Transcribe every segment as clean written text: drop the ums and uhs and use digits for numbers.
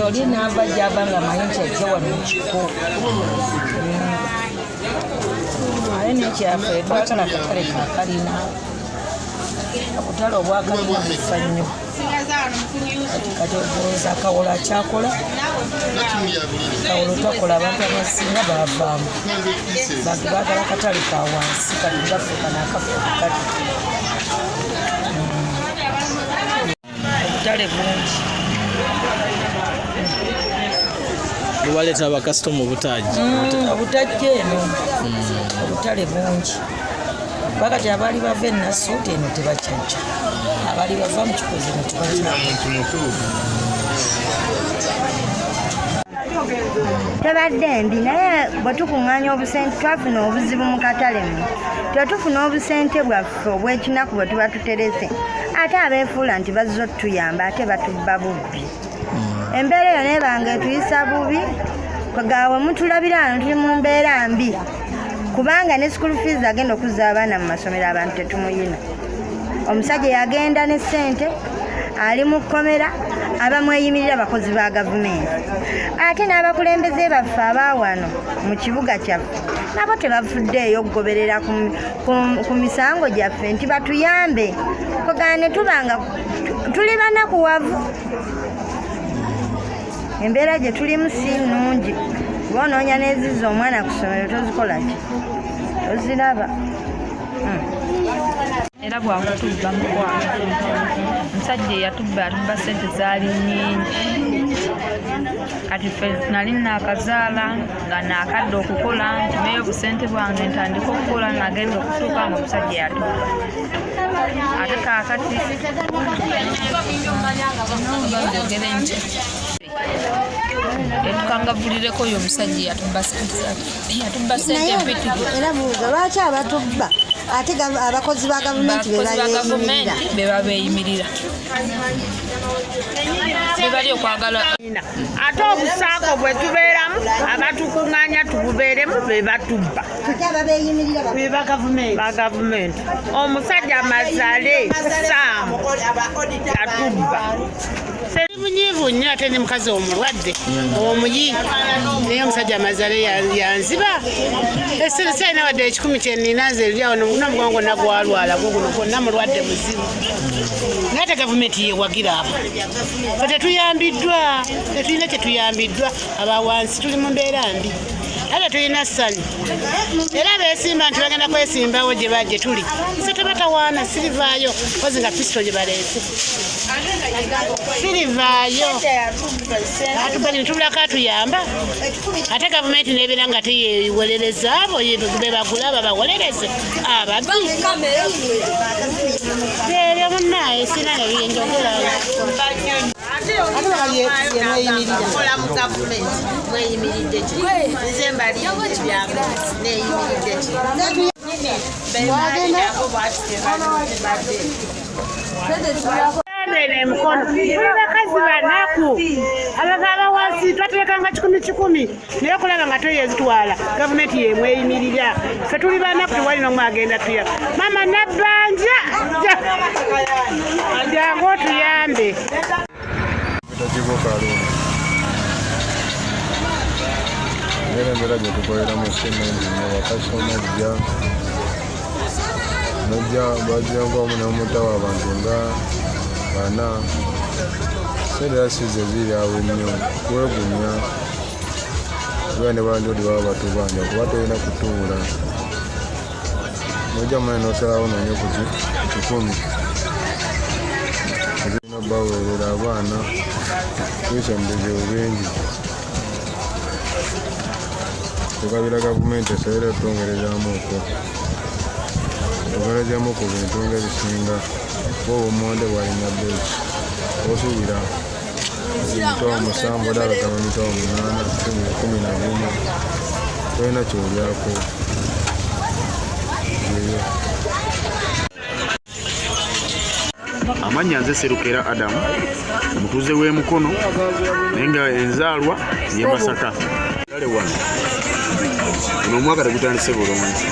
Oli n'ava gy'aba nga manyi nti ajja wano mukiko. Aye n'ekyaffe twagala akatale kakalina. Akatale obwakalina bufa nnyo. Kati olowooza Kawola kyakola? Kawola takola, abantu abasinga baavaamu. Bantu baagala akatale ka wansi kati gafuuka n'akafu kati. Obutale bungi. Bwaleeta bakasitoma obutajja. Obutajja eno. Obutale bungi. Bakati abaali bava e Nasuuti eno tebakyajja. Abaali bava mu Kikozi eno tebajja. Tebadde mbi naye bwe tukuŋŋaanya obusente twafuna obuzibu mu katale mu. Tetufuna obusente bwaffe obw'ekinaku bwe tuba tuterese. Ate abeefuula nti bazze otuyamba ate batubba bubbi. Embeera eyo nebanga etuyisa bubi kagaawe mutulabira wano tuli mu mbeera mbi kubanga ne school fees agenda okuzza abaana mu masomero abantu tetumuyina. Omusajja yagenda ne ssente ali mu kkomera abamweyimirira abakozi ba gavumenti ate n'abakulembeze baffe abaawano mu kibuga kyaffe nabo tebavuddeeyo okugoberera ku misango gyaffe nti batuyambe kogana ne tubanga tuli banakuwavu. Embeera gye tulimu si nnungi kuba onoonya n'ezizza omwana ku ssomero tozikola ki toziraba. Era bwakutubba mukwano omusajja eyatubba atubba ssente zaali nnyingi kati ffe nali naakazaala nga naakadde okukola ntumeyo obusente bwange ntandika okukola nagenda okutuuka nga omusajja yatubba ate kaakati njogere nti etukangavulireko oyo omusajja yatubba ssente mpitirivu. Era buuza lwaki abatubba ate abakozi ba gavumenti be babeeyimirira bebali okwagala ate obusaako bwe tubeeramu abatukuŋŋaanya tububeeremu be batubba ba gavumenti. Omusajja Mazale Saamu yatubba. Seri munyiivu nnyo ate ne mukazi omulwadde omuyi naye omusajja Mazale yanziba esirisa ina wadde 10 kyenina nze eryawo n'omugongo nagwalwala guno gwonna mulwadde muzibu naye ate gavumenti yewagira abo fe tetuyambiddwa tetulina kyetuyambiddwa abawansi tuli mu mbeera mbi ate tulina ssanyu era beesimba nti bagenda kwesimbawo gye bajje tuli nse tebatawaana sirivaayo kozi nga pisito gye baleese sirivaayo atubali nitubulako atuyamba ate gavumenti nebeera nga teyewolereza abo bebagula babawolereze ababbi eryo munaye sina nebyenjogerayo akola mu gavumenti mweyimiridde ki nze mbali neyimiridde ki Mukono bakazi banaku abava wansi twateekanga 10 naye okulaba nga toyezitwala gavumenti yemweyimirira fe tuli banaku tewali n'omu agenda tuyamba. Mama Nabbanja jangu otuyambe. Embeera gye tukoleramu sinnungi nnyo bakasoma nojja bajjangamu n'omutawa abantu nga bana seera size ziri awo nnyo kwegumya kuba ne bantu odi baba batubanja kuba tolina kutuula nojja mwana nosalawo nonye ku 10 ezirina baweerera abaana kwisa mu bizibu bingi. Tukabira gavumenti esobole otutongerezamuko ku bintu ng'ebisinga kuba obumonde bwalina beeki osuubira emitwalo 7 ddala gaba emitwalo 8 11 tolina kyolyako. Amannya nze Serukera Adamu omutuuze w'e Mukono naye nga enzaalwa ye Masaka kale wano uno omwaka tegutandise bulungi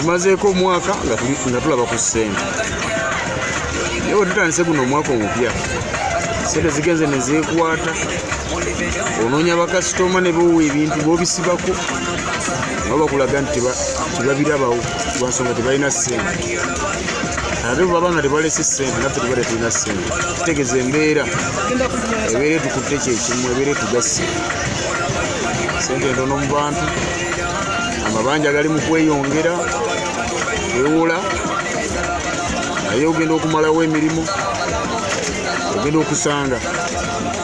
tumazeeko omwaka nga tulaba ku ssente naye bwe tutandise guno omwaka omupya ssente zigenze ne zeekwata onoonya bakasitoma ne bowa ebintu b'obisibako nabo bakulaga nti tebabirabawo lwansonga tebalina ssente ate bwe baba nga tebalese ssente naffe tubadde tulina ssente tutegeeza embeera ebeera etukutte kyekimu ebeera etugasse ssente entono mu bantu amabanja gali mu kweyongera wewola naye ogenda okumalawo emirimu ogenda okusanga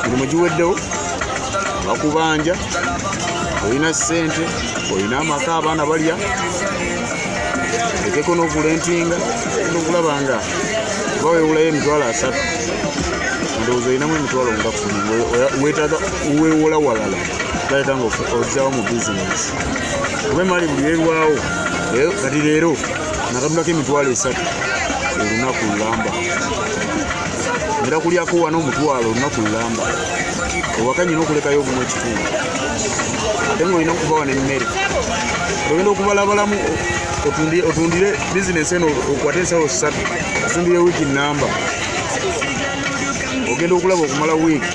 emirimu giweddewo bakubanja olina ssente olina amaka abaana balya ekeko n'okulentinga nokulaba nga oba wewolayo emitwalo 3 ndowooza olinamu emitwalo nga 10 wetaaga wewola walala galeta nga ozaawo mu bizinesi oba emali buli erwawo kati leero nakatundako emitwalo 3 olunaku lulamba era kulyako wano omutwalo olunaku lulamba owakanyina okulekayo obumu ekitundu ate ngaolina okubawa nemmere ogenda okubalabalamu otundire bizinesi eno okwate ensawo 3 otundire wiiki namba ogenda okulaba okumala wiiki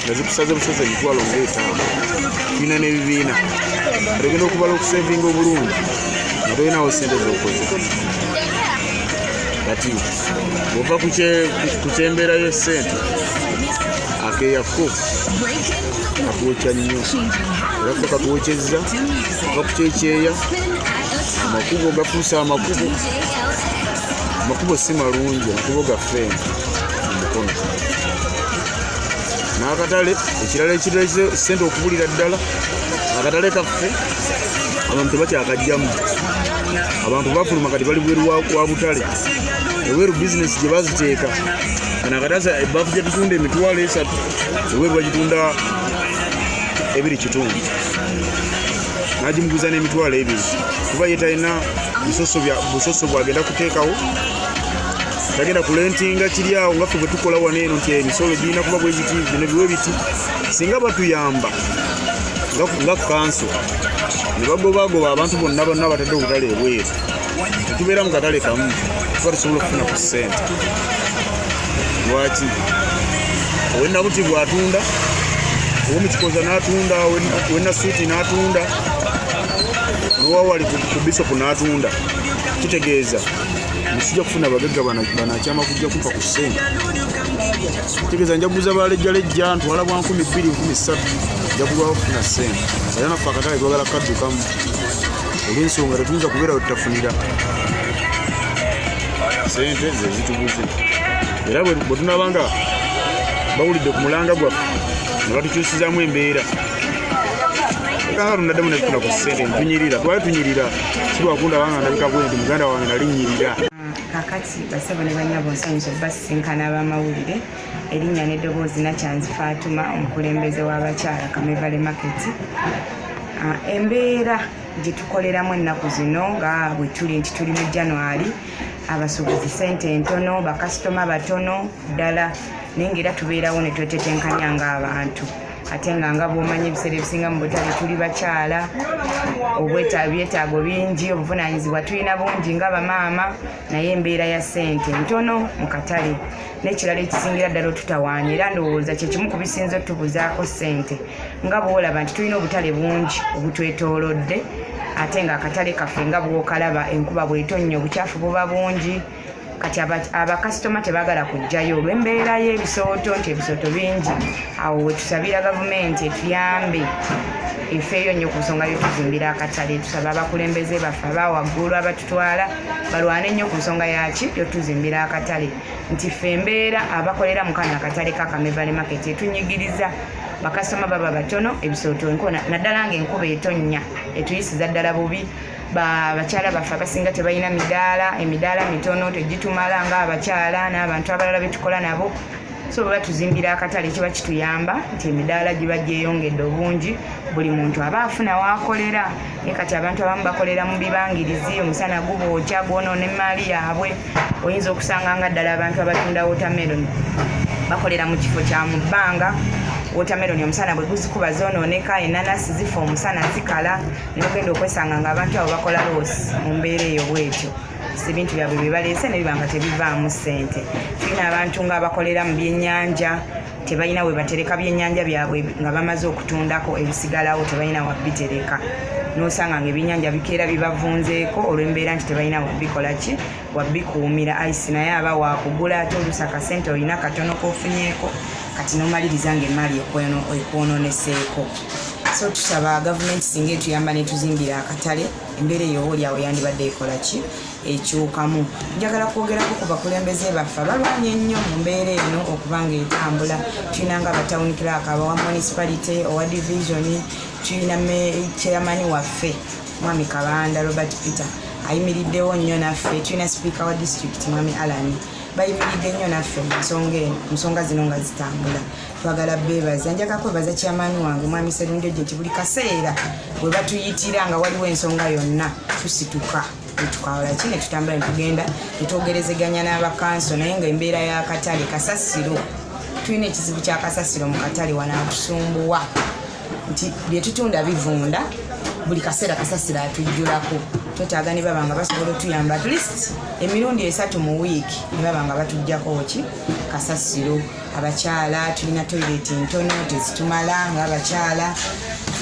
nga zikusaze busaze emitwalo nga 5 tulina n'ebibiina ogenda okubala okusevinga obulungi nga tolinawo sente zokoze kati bwova ku kyembeera y'essente akeeyako katwokya nnyo era ko katwokyezza ova ku kyekyeya amakubo gafuusa amakubo si malungi amakubo gaffe Mukono n'akatale ekirala ekirese ssente okubulira ddala akatale kaffe abantu tebakyakajjamu abantu bafuluma kati bali bweru wa butale eweeru bizinesi gye baziteeka kana akatasa ebbafu gye tutunda emitwalo 3 eweeru bagitunda 2.5 nagimuguza n'emitwalo 2 kuba ye talina busoso bwagenda kuteekawo tagenda kulentinga kiri awo nga ffe bwe tukola wano eno nti emisolo girina kuba bwe biti bino biwe biti singa batuyamba nga kanso ne bagobagoba abantu bonna batadde obutale ebweru tetubeera mu katale kamu tuba tusobola okufuna ku ssente lwaki owenabuti bw'atunda owomukikoza n'atunda owenaswiti n'atunda nowawali ku bisopu n'atunda kitegeeza nisijja kufuna bagagga banakyama kujja kupa ku ssente kitegeeza njaguza balejjalejja ntwala bwa 2,000 2,3 nja kulwawo kufuna ssente era naffe akatale twagala kaddukamu olw'ensonga tetuyinza kubeera wetutafunira ssente ze zituguze era bwe tunaba nga bawulidde ku mulanga gwaffe ne batukyusizaamu embeera ekanga tundaddemu ne tufuna ku ssente ntunyirira twali tunyirira kirwakunda wanga ndabika bwendi muganda wange nali nnyirira kakati basebo ne banyabo nsanyusa basisinkana ab'amawulire erinnya n'eddoboozi Nakyanzi Fatumah omukulembeze w'abakyala Kame market embeera gye tukoleramu ennaku zino nga bwe tuli nti tuli mu January abasubuzi ssente entono bakasitoma batono ddala naye ng'era tubeerawo ne twetetenkanya ng'abantu ate nga bw'omanyi ebiseera ebisinga mu butale tuli bakyala ebyetaago bingi obuvunaanyizibwa tulina bungi nga bamaama naye embeera ya ssente ntono mu katale n'ekirala ekisingira ddala otutawaanya era ndowooza kyekimu ku bisinza otubuzaako ssente nga bw'olaba nti tulina obutale bungi obutwetoolodde ate nga akatale kaffe nga bw'okalaba enkuba bw'etonnya obukyafu buba bungi kati abakasitoma tebaagala kujjayo olw'embeera y'ebisooto nti ebisooto bingi awo wetusabira gavumenti etuyambe efeeyo nnyo ku nsonga y'otuzimbira akatale tusaba abakulembeze baffe abawaggulu abatutwala balwane nnyo ku nsonga yaki y'otuzimbira akatale nti ffe embeera abakolera mu kano akatale ka Kame market etunyigiriza bakasitoma baba batono ebisooto naddala ng'enkuba etonnya etuyisiza ddala bubi bakyala baffe abasinga tebalina emidaala mitono tegitumala ng'abakyala n'abantu abalala betukola nabo so bwe batuzimbira akatale kiba kituyamba nti emidaala giba gyeyongedde obungi buli muntu aba afuna w'akolera naye kati abantu abamu bakolera mu bibangirizi omusana gubookya gwonoona emaali yaabwe oyinza okusanga nga ddala abantu abatunda watermelon bakolera mu kifo kya mu bbanga watermelon omusana bwe guzikuba zonooneka, enanasi zifa omusana zikala, nogenda okwesanga ng'abantu abo bakola loosi mu mbeera eyo bwetyo. Ebintu byabwe bye baleese ne biba nga tebivaamu ssente. Tulina abantu ng'abakolera mu byennyanja, tebalina we batereka byennyanja byabwe nga bamaze okutundako, ebisigalawo tebalina wabitereka. N'osanga ng'ebyennyanja bikeera bibavunzeeko olw'embeera nti tebalina wabikola ki, wabikuumira. Ayisi naye aba wakugula ate oluusi akasente olina katono k'ofunyeeko, kati n'omaliriza ng'emmaali ekwononeseeko. So tusaba gavumenti singa etuyamba netuzimbira akatale, embeera eyo oolyawo yandibadde ekola ki, ekyukamu. Njagala kwogerako ku bakulembeze baffe abalwanye ennyo mu mbeera eno okuba ng'etambula. Tulina nga abatawuni clerk, abawa municipality, owa division, tulina chairman waffe mwami Kabanda Robert Peter ayimiriddewo nnyo naffe, tulina speaker wa disitulikiti mwami Alani bayimiridde nnyo naffe mu nsonga zino nga zitambula. Twagala beebaza. Njaga kwebaza chairman wange mwami Serunjo nti buli kaseera bwe batuyitira nga waliwo ensonga yonna tusituka tukawola kine tutambula netugenda netwogerezeganya n'abakanso, naye nga embeera y'akatale kasasiro, tulina ekizibu kya kasasiro mu katale wanaatusumbuwa nti bye tutunda bivunda, buli kaseera kasasiro atujjulako. Twetaaga ne baba nga basobola otuyamba at least emirundi 3 mu wiiki, ne baba nga batujjako ki kasasiro. Abakyala tulina toilet ntono tezitumala, ng'abakyala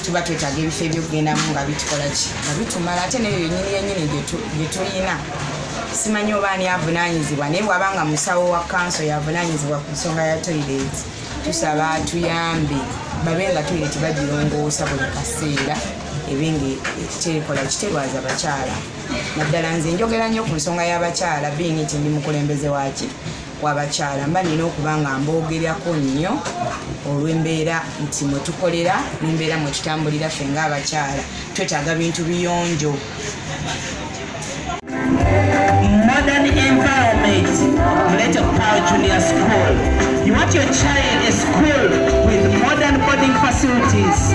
tuba twetaaga ebifo ebyokugendamu nga bitukola ki nga bitumala. Ate neyo yennyini gye tulina simanyi oba ani avunaanyizibwa, naye bw'abanga musawo wa kanso yavunaanyizibwa ku nsonga ya toilet, tusaba tuyambe babe nga toilet bagirongoosa buli kaseera, ebinge kitekola kiterwaza abakyala. Naddala nze njogera nnyo ku nsonga y'abakyala, being nti ndi mukulembeze waki w'abakyala, mba nina okuba nga mboogerako nnyo olw'embeera nti mwe tukolera n'embeera mwe tutambulira ffe ng'abakyala. Twetaaga bintu biyonjo. Modern environment, Little Power Junior School. You want your child a school with modern boarding facilities,